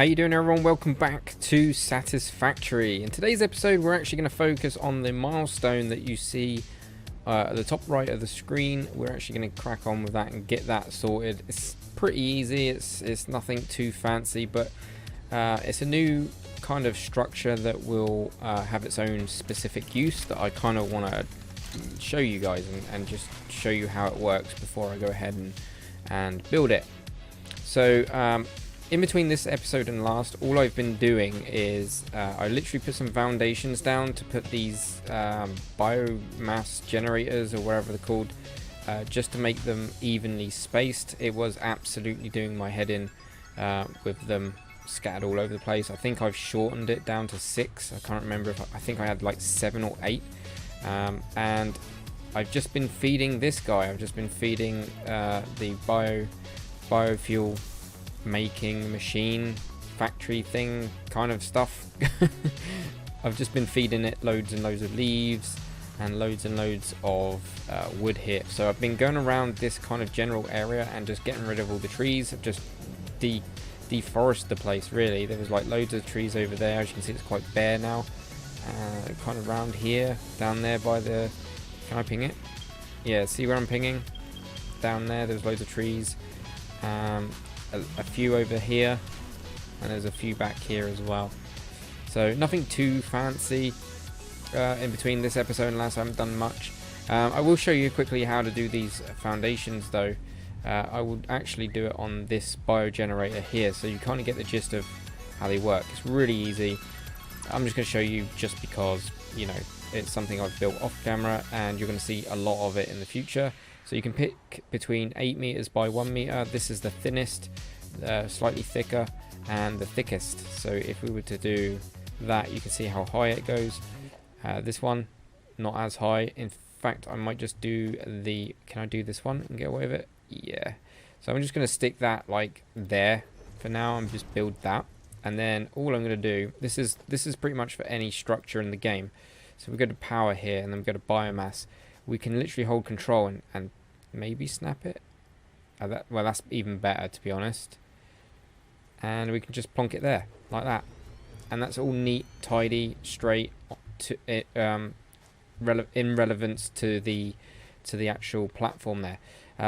How you doing, everyone? Welcome back to Satisfactory. In today's episode, we're actually going to focus on the milestone that you see at the top right of the screen. We're actually going to crack on with that and get that sorted. It's pretty easy. It's nothing too fancy, but it's a new kind of structure that will have its own specific use that I kind of want to show you guys and just show you how it works before I go ahead and build it. So in between this episode and last, all I've been doing is I literally put some foundations down to put these biomass generators, or whatever they're called, just to make them evenly spaced. It was absolutely doing my head in with them scattered all over the place. I think I've shortened it down to 6. I can't remember if I think I had like 7 or 8. And I've just been feeding this guy. I've just been feeding the biofuel making machine factory thing kind of stuff. I've just been feeding it loads and loads of leaves and loads of wood here. So I've been going around this kind of general area and just getting rid of all the trees. I've just deforested the place, really. There was like loads of trees over there. As you can see, it's quite bare now. Kind of around here, down there by the, can I ping it? Yeah, see where I'm pinging? Down there's loads of trees. A few over here, and there's a few back here as well. So nothing too fancy. In between this episode and last, I haven't done much. I will show you quickly how to do these foundations though. I will actually do it on this biogenerator here, so you kind of get the gist of how they work. It's really easy. I'm just going to show you just because, you know, it's something I've built off camera and you're going to see a lot of it in the future. So you can pick between 8 meters by 1 meter. This is the thinnest, slightly thicker, and the thickest. So if we were to do that, you can see how high it goes. This one, not as high. In fact, I might just do the, can I do this one and get away with it? Yeah. So I'm just going to stick that like there for now and just build that. And then all I'm going to do, this is pretty much for any structure in the game. So we go to power here and then we go to biomass. We can literally hold control and maybe snap it. Well, that's even better, to be honest. And we can just plonk it there like that, and that's all neat, tidy, straight to it, in relevance to the actual platform there.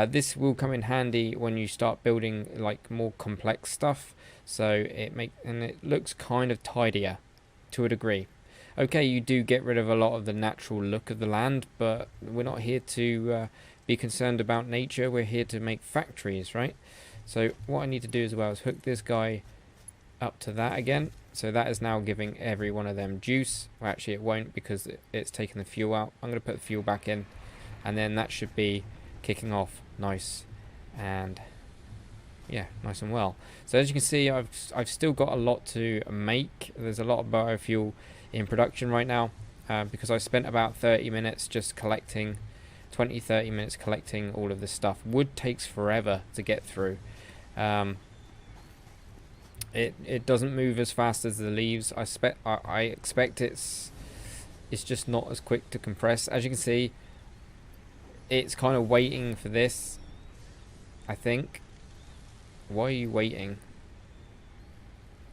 This will come in handy when you start building like more complex stuff. So it looks kind of tidier to a degree. Okay, you do get rid of a lot of the natural look of the land, but we're not here to be concerned about nature. We're here to make factories, right? So what I need to do as well is hook this guy up to that again. So that is now giving every one of them juice. Well, actually it won't, because it's taking the fuel out. I'm going to put the fuel back in, and then that should be kicking off nice and yeah, nice and well. So as you can see, I've still got a lot to make. There's a lot of biofuel in production right now, because I spent about 30 minutes just collecting, 20-30 minutes collecting all of this stuff. Wood takes forever to get through. It doesn't move as fast as the leaves. I expect it's just not as quick to compress. As you can see, it's kind of waiting for this, I think. Why are you waiting?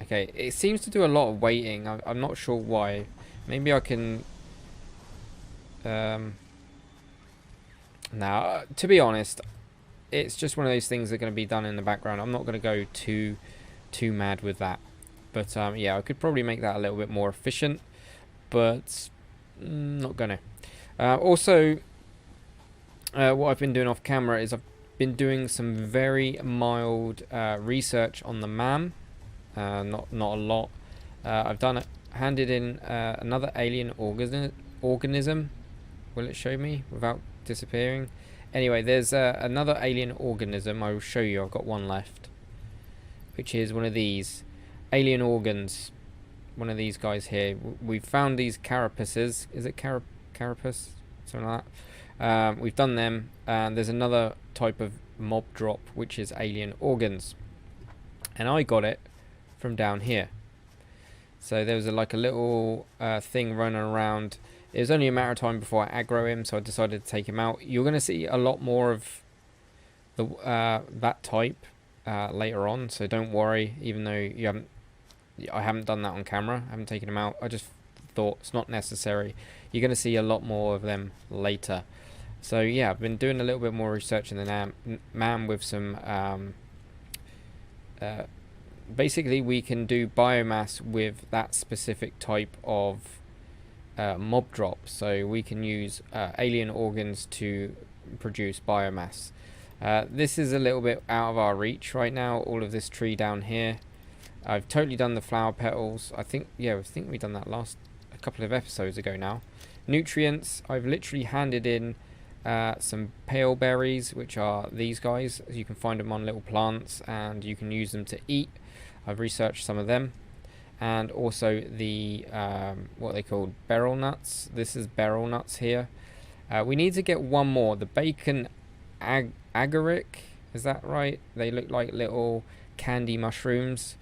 Okay, it seems to do a lot of waiting. I'm not sure why. Maybe I can... Now, to be honest, it's just one of those things that are going to be done in the background. I'm not going to go too mad with that. But yeah, I could probably make that a little bit more efficient, but not going to. Also, what I've been doing off camera is I've been doing some very mild research on the MAM. Not a lot. I've handed in another alien organism. Will it show me without disappearing? Anyway, there's another alien organism. I will show you. I've got one left, which is one of these alien organs. One of these guys here. We've found these carapaces. Is it carapace? Something like that. We've done them, and there's another type of mob drop, which is alien organs, and I got it from down here. So there was like a little thing running around. It was only a matter of time before I aggro him, so I decided to take him out. You're going to see a lot more of the that type later on, so don't worry, even though you haven't I haven't done that on camera. I haven't taken them out. I just thought it's not necessary. You're going to see a lot more of them later. So yeah, I've been doing a little bit more research in the man with some basically we can do biomass with that specific type of mob drop. So we can use alien organs to produce biomass. This is a little bit out of our reach right now, all of this tree down here. I've totally done the flower petals. I think we've done that a couple of episodes ago now. Nutrients, I've literally handed in some pale berries, which are these guys. You can find them on little plants and you can use them to eat. I've researched some of them. And also the what they call beryl nuts. This is beryl nuts here. We need to get one more, the bacon agaric, is that right? They look like little candy mushrooms.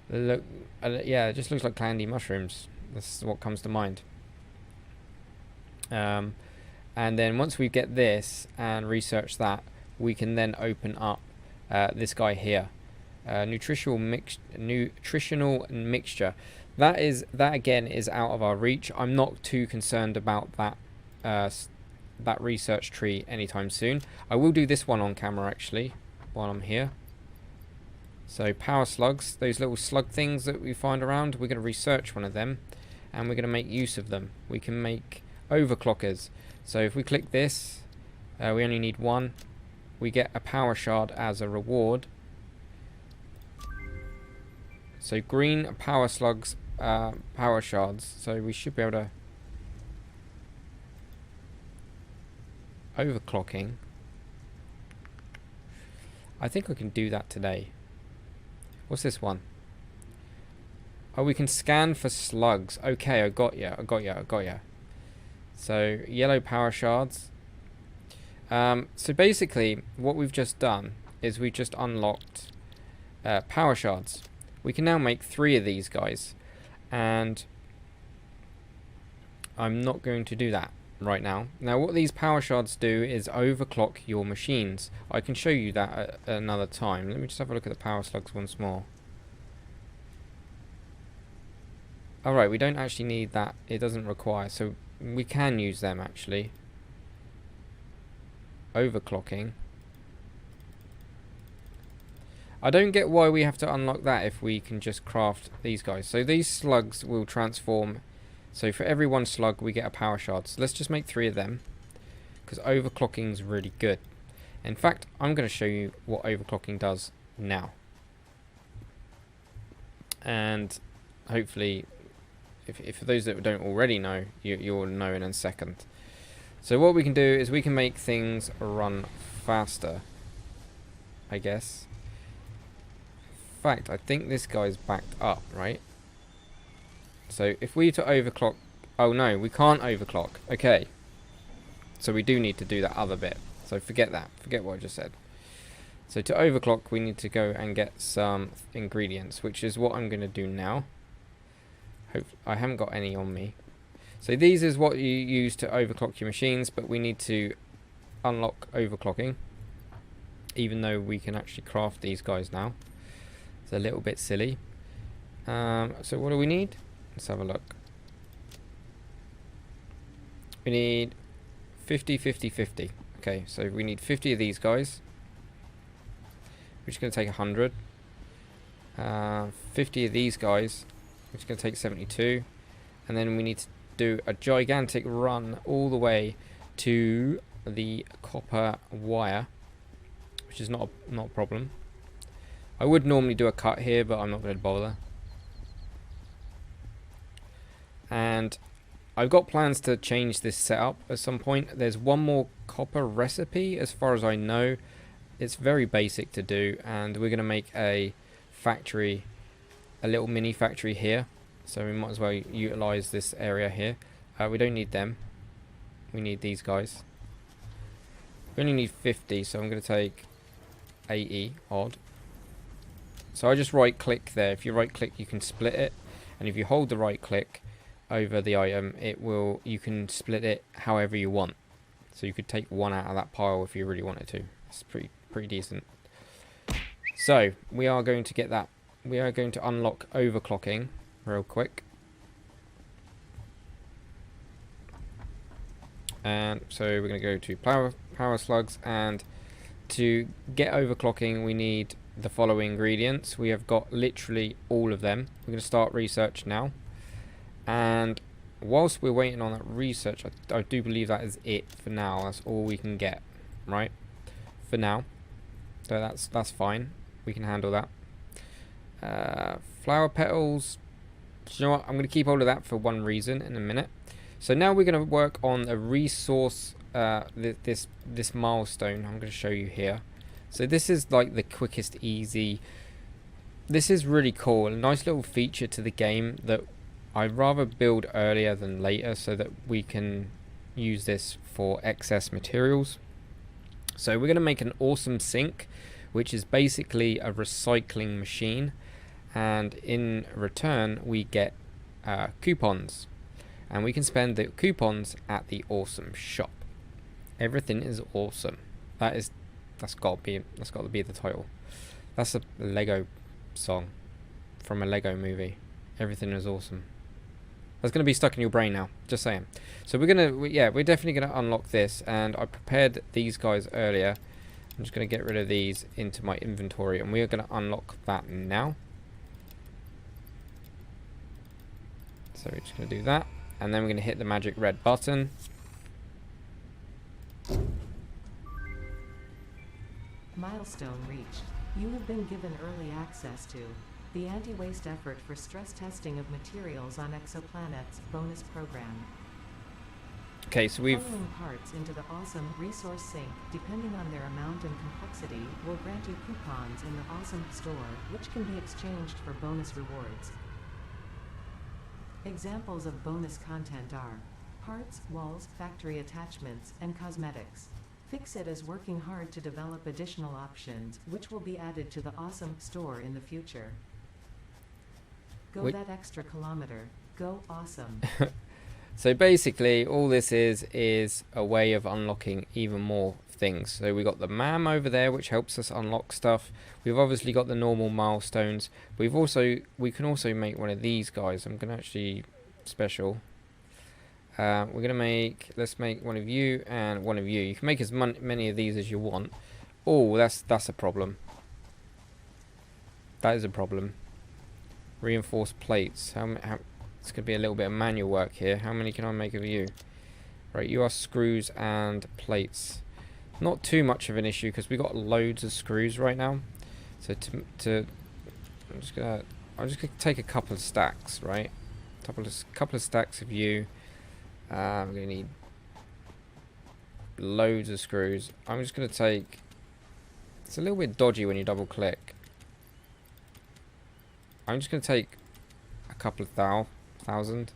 They look, yeah, it just looks like candy mushrooms. That's what comes to mind. And then once we get this and research that, we can then open up this guy here, nutritional mixture. That again is out of our reach. I'm not too concerned about that that research tree anytime soon. I will do this one on camera actually while I'm here. So power slugs, those little slug things that we find around, we're going to research one of them and we're going to make use of them. We can make overclockers. So if we click this, we only need one. We get a power shard as a reward. So green power slugs, power shards. So we should be able to overclocking. I think I can do that today. What's this one? Oh, we can scan for slugs. Okay, I got ya. So yellow power shards. So basically what we've just done is we just unlocked power shards. We can now make 3 of these guys, and I'm not going to do that right now. Now what these power shards do is overclock your machines. I can show you that at another time. Let me just have a look at the power slugs once more. Alright, we don't actually need that. It doesn't require, so we can use them actually. Overclocking. I don't get why we have to unlock that if we can just craft these guys. So these slugs will transform. So for every one slug we get a power shard. So let's just make 3 of them, because overclocking is really good. In fact, I'm going to show you what overclocking does now. And hopefully, if for those that don't already know, you'll know in a second. So what we can do is we can make things run faster, I guess. In fact, I think this guy's backed up, right? So if we to overclock... Oh no, we can't overclock. Okay. So we do need to do that other bit. So forget that. Forget what I just said. So to overclock, we need to go and get some ingredients, which is what I'm going to do now. I haven't got any on me. So these is what you use to overclock your machines, but we need to unlock overclocking, even though we can actually craft these guys now. It's a little bit silly. So what do we need? Let's have a look. We need 50, 50, 50. Okay, so we need 50 of these guys, which is going to take 100. 50 of these guys, which is going to take 72. And then we need to do a gigantic run all the way to the copper wire, which is not a problem. I would normally do a cut here, but I'm not going to bother. And I've got plans to change this setup at some point. There's one more copper recipe, as far as I know. It's very basic to do, and we're going to make a factory, a little mini factory here. So we might as well utilize this area here. We don't need them. We need these guys. We only need 50, so I'm going to take 80 odd. So I just right click there. If you right click, you can split it, and if you hold the right click over the item, you can split it however you want. So you could take one out of that pile if you really wanted to. It's pretty decent. So we are going to get that we are going to unlock overclocking real quick. And so we're going to go to power slugs, and to get overclocking we need the following ingredients. We have got literally all of them. We're going to start research now, and whilst we're waiting on that research, I do believe that is it for now. That's all we can get, right, for now. So that's fine, we can handle that. Flower petals, you know what, I'm going to keep hold of that for one reason in a minute. So now we're going to work on a resource, this milestone I'm going to show you here. So this is like the quickest, easy. This is really cool, a nice little feature to the game that I'd rather build earlier than later, so that we can use this for excess materials. So we're going to make an awesome sink, which is basically a recycling machine, and in return we get coupons. And we can spend the coupons at the awesome shop. Everything is awesome. That's got to be the title. That's a Lego song from a Lego movie. Everything is awesome. That's going to be stuck in your brain now. Just saying. So we're definitely going to unlock this. And I prepared these guys earlier. I'm just going to get rid of these into my inventory, and we are going to unlock that now. So we're just going to do that. And then we're going to hit the magic red button. Milestone reached. You have been given early access to the anti-waste effort for stress testing of materials on exoplanets bonus program. Okay, so we've Following parts into the awesome resource sink, depending on their amount and complexity, will grant you coupons in the awesome store, which can be exchanged for bonus rewards. Examples of bonus content are parts, walls, factory attachments, and cosmetics. FICSIT is working hard to develop additional options, which will be added to the awesome store in the future. Go that extra kilometer. Go awesome. So basically all this is a way of unlocking even more things. So we got the MAM over there, which helps us unlock stuff. We've obviously got the normal milestones. We can also make one of these guys. I'm gonna actually special. Let's make one of you and one of you. You can make as many of these as you want. Oh, that's a problem. That is a problem. Reinforced plates. It's going to be a little bit of manual work here. How many can I make of you? Right, you are screws and plates. Not too much of an issue because we got loads of screws right now. So I'm just gonna take a couple of stacks, right? Couple of stacks of you. I'm gonna need loads of screws. I'm just gonna take. It's a little bit dodgy when you double click. I'm just gonna take a couple of thousand,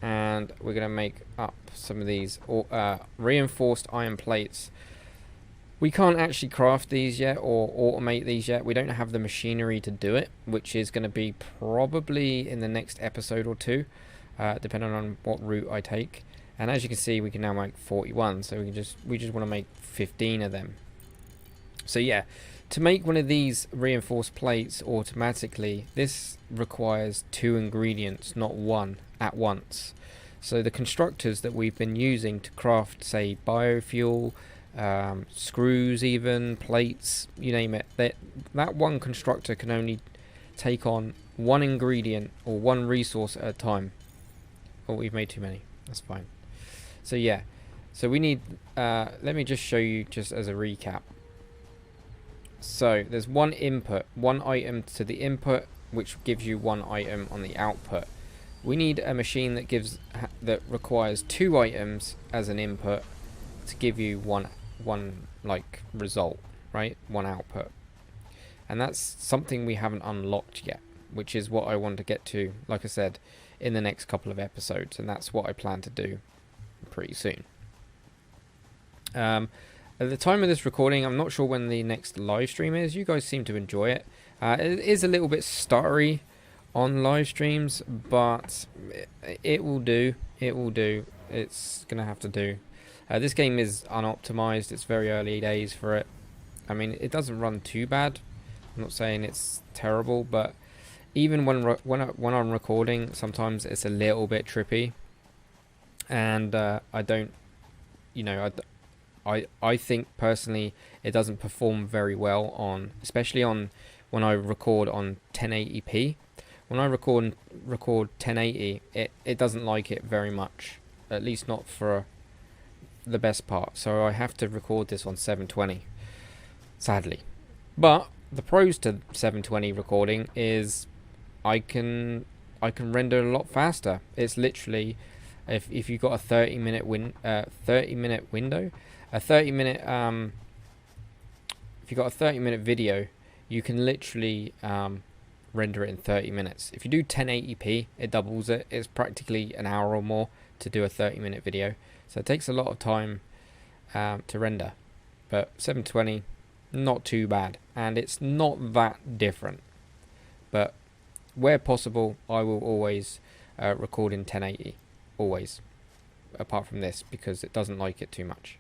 and we're gonna make up some of these reinforced iron plates. We can't actually craft these yet or automate these yet. We don't have the machinery to do it, which is going to be probably in the next episode or two, depending on what route I take. And as you can see, we can now make 41, so we just want to make 15 of them. So yeah, to make one of these reinforced plates automatically, this requires 2 ingredients, not 1 at once. So the constructors that we've been using to craft, say, biofuel, screws, even plates, you name it, that one constructor can only take on 1 ingredient or 1 resource at a time. Oh, we've made too many. That's fine. So yeah, so we need, let me just show you just as a recap. So there's 1 input, 1 item to the input, which gives you 1 item on the output. We need a machine that requires 2 items as an input to give you one like result, right? 1 output. And that's something we haven't unlocked yet, which is what I want to get to, like I said, in the next couple of episodes, and that's what I plan to do pretty soon. At the time of this recording, I'm not sure when the next live stream is. You guys seem to enjoy it. It is a little bit stuttery on live streams, but it will do. It will do. It's gonna have to do. This game is unoptimized. It's very early days for it. I mean, it doesn't run too bad, I'm not saying it's terrible, but even when I'm recording, sometimes it's a little bit trippy, and I don't, you know, I think personally it doesn't perform very well on, especially on when I record on 1080p. When I record 1080, it doesn't like it very much, at least not for the best part. So I have to record this on 720, sadly. But the pros to 720 recording is I can render a lot faster. It's literally, if you've got a 30-minute window, a 30-minute if you've got a 30-minute video, you can literally render it in 30 minutes. If you do 1080p, it doubles it. It's practically an hour or more to do a 30-minute video, so it takes a lot of time to render. But 720, not too bad, and it's not that different. But where possible, I will always record in 1080, always, apart from this, because it doesn't like it too much.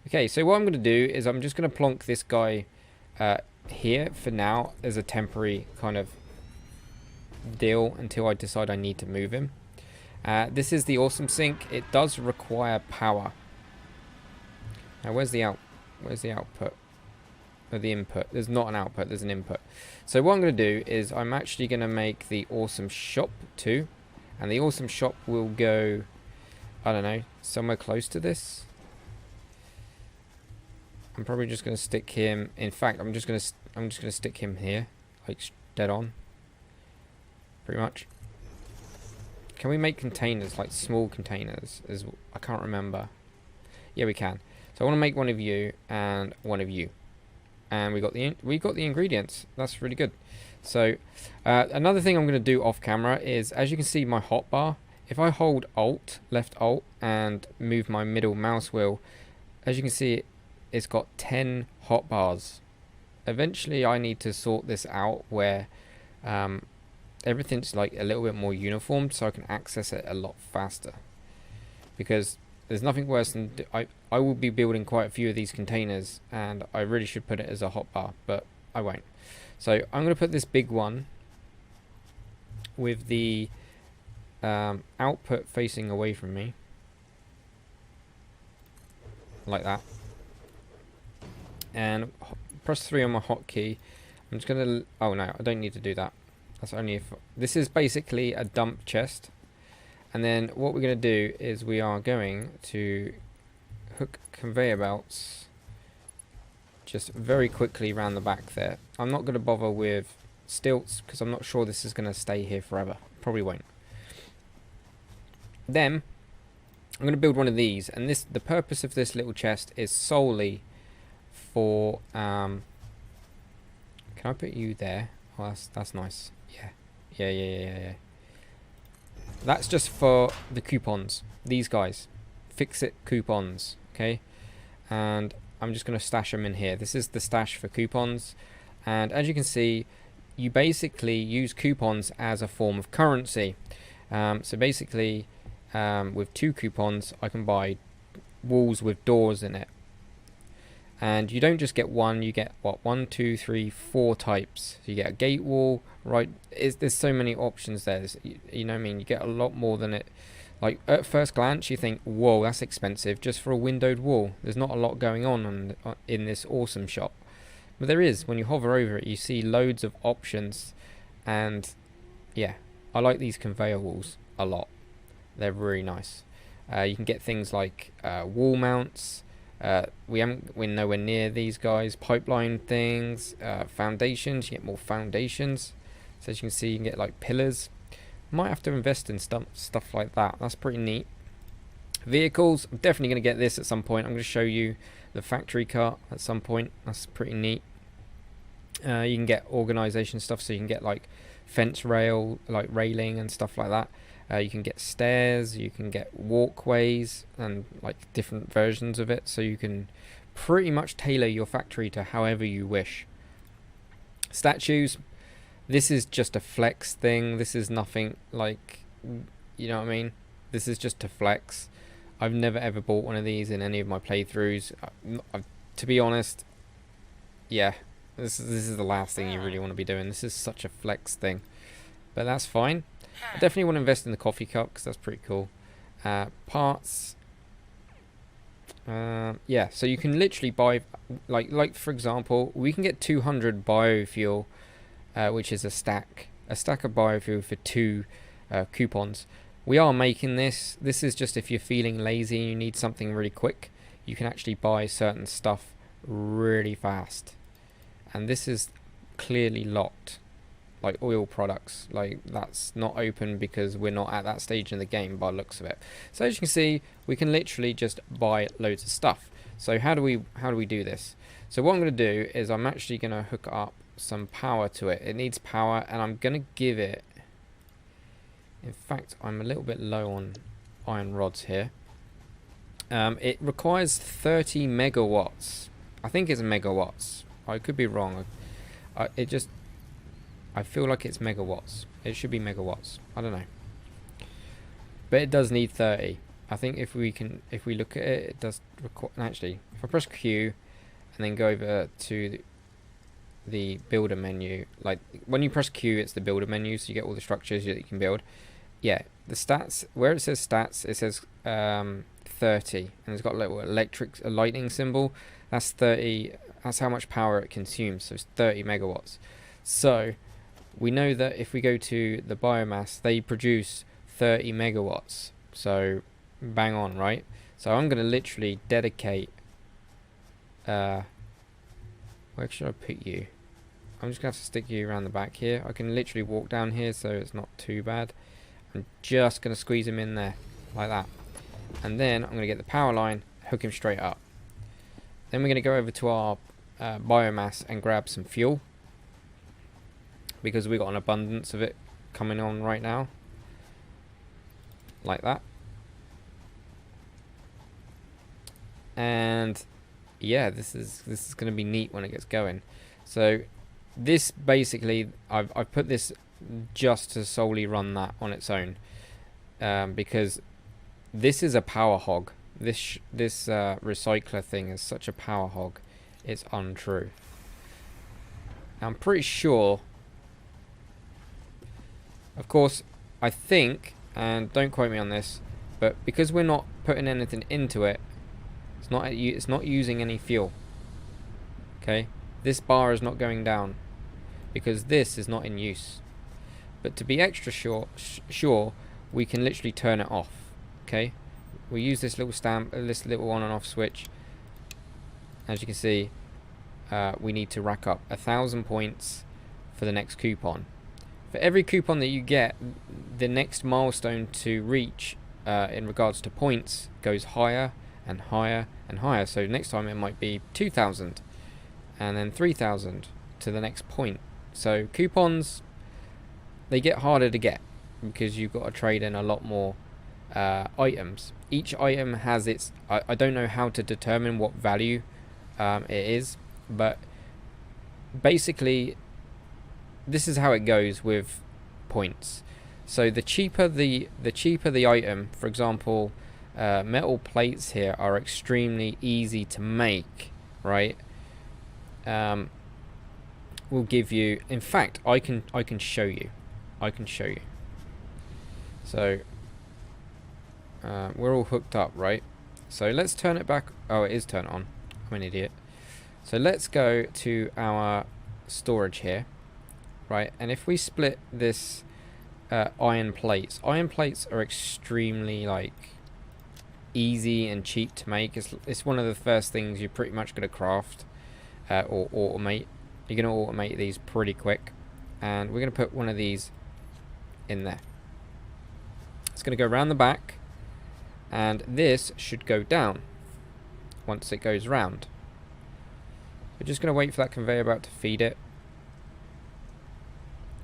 Okay, so what I'm going to do is I'm just going to plonk this guy here for now as a temporary kind of deal until I decide I need to move him. This is the awesome sink. It does require power. Now where's the output? Or the input? There's not an output, there's an input. So what I'm going to do is I'm actually going to make the awesome shop too, and the awesome shop will go, I don't know, somewhere close to this. I'm probably just going to stick him, in fact I'm just going to stick him here, like dead on, pretty much. Can we make containers, like small containers? I can't remember. Yeah, we can. So I want to make one of you and one of you, and we got the ingredients. That's really good. So another thing I'm going to do off camera is, as you can see my hotbar, if I hold left alt and move my middle mouse wheel, as you can see it's got 10 hotbars. Eventually I need to sort this out where everything's like a little bit more uniform, so I can access it a lot faster, because there's nothing worse than I will be building quite a few of these containers, and I really should put it as a hotbar, but I won't. So I'm going to put this big one with the output facing away from me, like that, and press 3 on my hotkey. I'm just going to, oh no, I don't need to do that. That's only if, this is basically a dump chest. And then what we're going to do is we are going to hook conveyor belts just very quickly around the back there. I'm not going to bother with stilts because I'm not sure this is going to stay here forever. Probably won't. Then I'm going to build one of these, and the purpose of this little chest is solely for can I put you there? Oh, that's nice. Yeah. That's just for the coupons. These guys, FICSIT coupons. Okay, and I'm just going to stash them in here. This is the stash for coupons, and as you can see, you basically use coupons as a form of currency. So basically, with 2 coupons, I can buy walls with doors in it. And you don't just get one, you get what, 1, 2, 3, 4 types. So you get a gate wall, right? There's so many options there. You know what I mean? You get a lot more than it. Like at first glance, you think, whoa, that's expensive just for a windowed wall. There's not a lot going on in this awesome shop, but there is. When you hover over it, you see loads of options, and yeah, I like these conveyor walls a lot. They're really nice. You can get things like wall mounts. We're nowhere near these guys. Pipeline things, foundations. You get more foundations. So as you can see, you can get like pillars. Might have to invest in stuff like that. That's pretty neat. Vehicles. I'm definitely going to get this at some point. I'm going to show you the factory car at some point. That's pretty neat. You can get organization stuff, so you can get like fence rail, like railing and stuff like that. You can get stairs, you can get walkways, and like different versions of it, so you can pretty much tailor your factory to however you wish. Statues, this is just a flex thing. This is nothing like, you know what I mean? This is just to flex. I've never ever bought one of these in any of my playthroughs. To be honest, yeah, This is the last thing you really want to be doing. This is such a flex thing, but that's fine. I definitely want to invest in the coffee cup because that's pretty cool. Parts. Yeah, so you can literally buy, like for example, we can get 200 biofuel, which is a stack of biofuel for 2 coupons. We are making this. This is just if you're feeling lazy and you need something really quick, you can actually buy certain stuff really fast. And this is clearly locked, like oil products. Like that's not open because we're not at that stage in the game by the looks of it. So as you can see, we can literally just buy loads of stuff. So how do we do this? So what I'm going to do is I'm actually going to hook up some power to it. It needs power, and I'm going to give it. In fact, I'm a little bit low on iron rods here. It requires 30 megawatts. I think it's megawatts. I could be wrong. I feel like it's megawatts. It should be megawatts. I don't know. But it does need 30. I think if we look at it, it does require. Actually, if I press Q and then go over to the builder menu, like when you press Q, it's the builder menu, so you get all the structures that you can build. Yeah, the stats, where it says stats, it says 30, and it's got a little lightning symbol. That's 30. That's how much power it consumes. So it's 30 megawatts. So we know that if we go to the biomass, they produce 30 megawatts. So bang on, right? So I'm going to literally dedicate. Where should I put you? I'm just going to have to stick you around the back here. I can literally walk down here, so it's not too bad. I'm just going to squeeze him in there, like that. And then I'm going to get the power line, hook him straight up. Then we're going to go over to our biomass and grab some fuel, because we've got an abundance of it coming on right now. Like that. And yeah, this is going to be neat when it gets going. So this basically, I've put this just to solely run that on its own, because this is a power hog. This recycler thing is such a power hog, it's untrue. I'm pretty sure, of course, I think, and don't quote me on this, but because we're not putting anything into it, it's not using any fuel. Okay, this bar is not going down because this is not in use. But to be extra sure, we can literally turn it off. Okay, we use this little this little on and off switch. As you can see, we need to rack up 1,000 points for the next coupon. For every coupon that you get, the next milestone to reach in regards to points goes higher and higher and higher. So next time it might be 2,000, and then 3,000 to the next point. So coupons, they get harder to get because you've got to trade in a lot more items. Each item has its. I don't know how to determine what value it is, but basically this is how it goes with points. So the cheaper the item, for example, metal plates here are extremely easy to make, right? Will give you. In fact, I can show you. So we're all hooked up, right? So let's turn it back. Oh, it is turned on. I'm an idiot. So let's go to our storage here, right? And if we split this iron plates are extremely easy and cheap to make. It's one of the first things you're pretty much going to craft or automate. You're going to automate these pretty quick, and we're going to put one of these in there. It's going to go around the back, and this should go down once it goes round. We're just going to wait for that conveyor belt to feed it,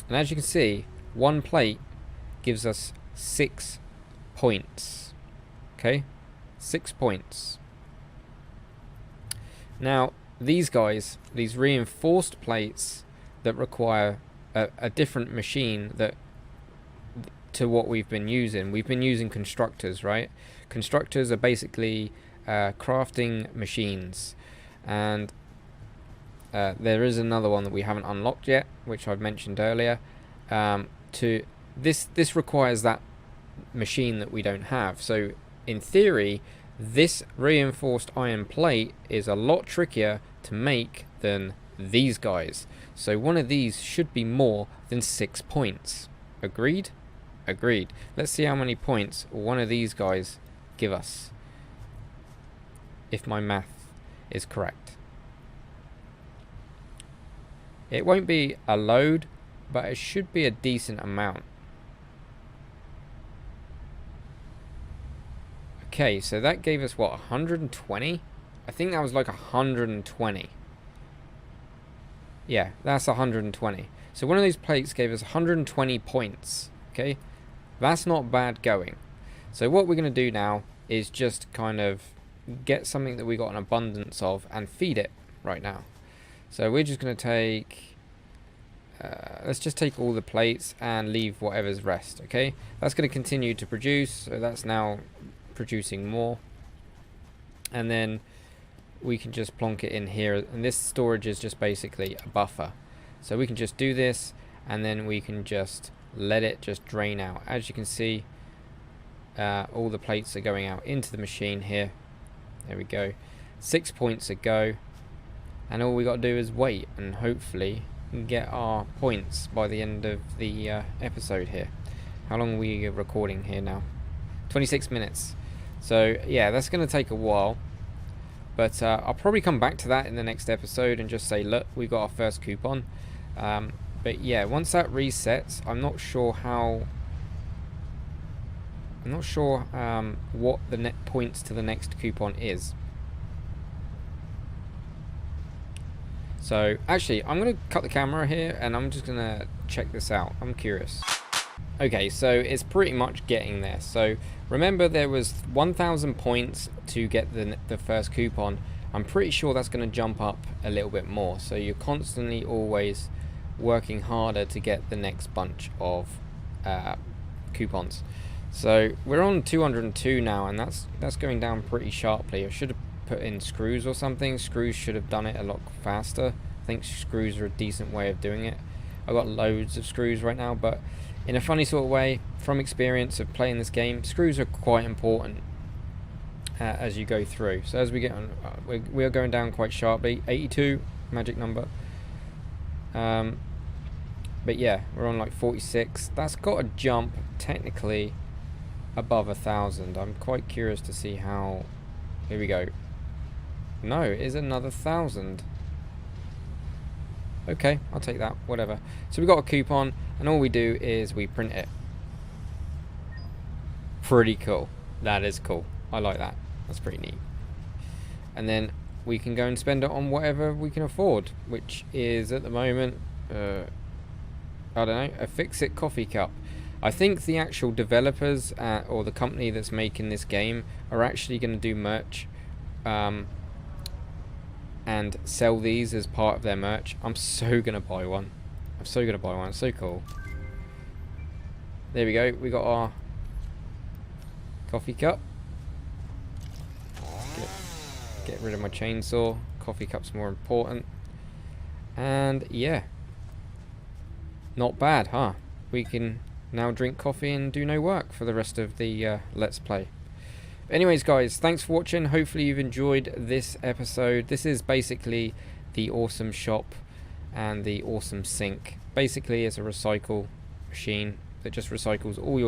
and as you can see, one plate gives us 6 points. Okay, 6 points. Now these guys, these reinforced plates that require a different machine to what we've been using constructors, right? Constructors are basically crafting machines, and there is another one that we haven't unlocked yet, which I've mentioned earlier. To this requires that machine that we don't have. So in theory, this reinforced iron plate is a lot trickier to make than these guys. So one of these should be more than 6 points. Agreed? Agreed. Let's see how many points one of these guys give us, if my math is correct. It won't be a load, but it should be a decent amount. Okay, so that gave us what, 120? I think that was like 120. Yeah, that's 120. So one of these plates gave us 120 points. Okay, that's not bad going. So what we're going to do now is just kind of get something that we got an abundance of and feed it right now. So we're just going to take, let's just take all the plates and leave whatever's rest. Okay, that's going to continue to produce. So that's now producing more. And then we can just plonk it in here. And this storage is just basically a buffer. So we can just do this and then we can just let it just drain out. As you can see, all the plates are going out into the machine here. There we go. 6 points a go. And all we got to do is wait and hopefully get our points by the end of the episode here. How long are we recording here now? 26 minutes. So yeah, that's going to take a while. But I'll probably come back to that in the next episode and just say, look, we got our first coupon. But yeah, once that resets, I'm not sure what the net points to the next coupon is. So actually, I'm going to cut the camera here and I'm just going to check this out. I'm curious. Okay, so it's pretty much getting there. So remember, there was 1,000 points to get the first coupon. I'm pretty sure that's going to jump up a little bit more. So you're constantly always working harder to get the next bunch of coupons. So we're on 202 now, and that's going down pretty sharply. I should have put in screws or something. Screws should have done it a lot faster. I think screws are a decent way of doing it. I've got loads of screws right now, but in a funny sort of way, from experience of playing this game, screws are quite important as you go through. So as we get on, we are going down quite sharply. 82, magic number. But yeah, we're on like 46. That's got to jump technically above 1,000. I'm quite curious to see how. Here we go. No, it is another 1,000. Okay, I'll take that, whatever. So we got a coupon, and all we do is we print it. Pretty cool. That is cool. I like that. That's pretty neat. And then we can go and spend it on whatever we can afford, which is at the moment, I don't know, a FICSIT coffee cup. I think the actual developers or the company that's making this game are actually going to do merch and sell these as part of their merch. I'm so going to buy one. I'm so going to buy one. It's so cool. There we go. We got our coffee cup. Get rid of my chainsaw. Coffee cup's more important. And yeah. Not bad, huh? We can now drink coffee and do no work for the rest of the Let's Play. Anyways, guys, thanks for watching. Hopefully you've enjoyed this episode. This is basically the awesome shop and the awesome sink. Basically, it's a recycle machine that just recycles all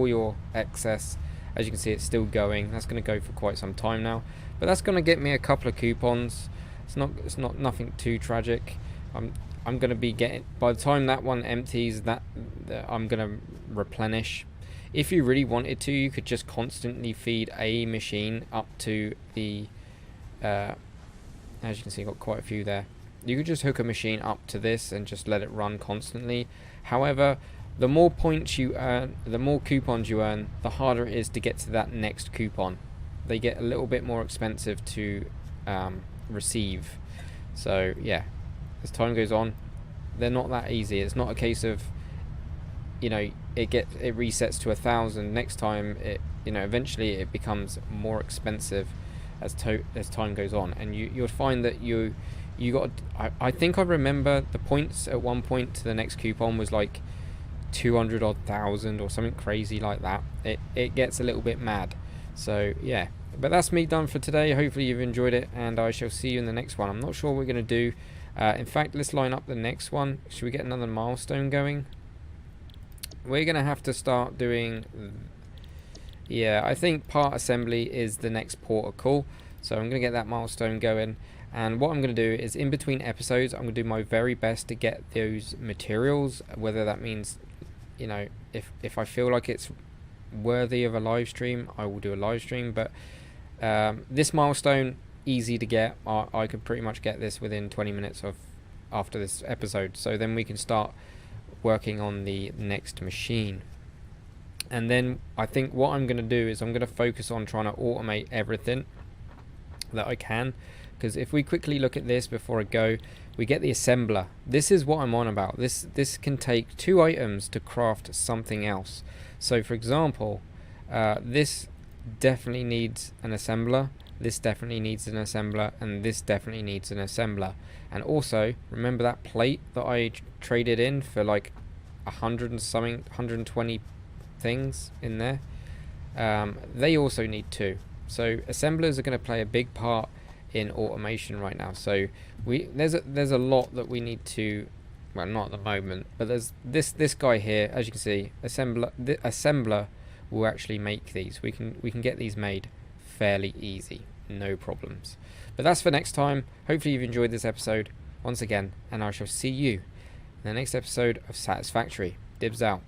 your excess. As you can see, it's still going. That's going to go for quite some time now, but that's going to get me a couple of coupons. It's not nothing too tragic. I'm going to be getting, by the time that one empties, that I'm going to replenish. If you really wanted to, you could just constantly feed a machine up to the, as you can see, got quite a few there. You could just hook a machine up to this and just let it run constantly. However, the more points you earn, the more coupons you earn, the harder it is to get to that next coupon. They get a little bit more expensive to receive. So yeah, as time goes on, they're not that easy. It's not a case of, you know, it resets to 1,000. Next time, eventually it becomes more expensive as time goes on, and you'll find that you you got, I think I remember the points at one point to the next coupon was like 200 odd thousand or something crazy like that. It gets a little bit mad. So yeah, but that's me done for today. Hopefully you've enjoyed it, and I shall see you in the next one. I'm not sure what we're going to do. In fact, let's line up the next one. Should we get another milestone going? We're going to have to start doing, yeah, I think part assembly is the next port of call. So I'm going to get that milestone going. And what I'm going to do is, in between episodes, I'm going to do my very best to get those materials, whether that means, you know, if I feel like it's worthy of a live stream, I will do a live stream. But this milestone, easy to get. I could pretty much get this within 20 minutes of after this episode. So then we can start working on the next machine. And then I think what I'm going to do is I'm going to focus on trying to automate everything that I can. Because if we quickly look at this before I go, we get the assembler. This is what I'm on about. This can take 2 items to craft something else. So for example, this definitely needs an assembler, this definitely needs an assembler, and this definitely needs an assembler. And also, remember that plate that I traded in for like 100 and something, 120 things in there? They also need 2. So assemblers are going to play a big part in automation right now. So there's a lot that we need to, well, not at the moment, but there's this guy here, as you can see. The assembler will actually make these. We can get these made fairly easy, no problems. But that's for next time. Hopefully you've enjoyed this episode once again, and I shall see you in the next episode of Satisfactory. Dibs out.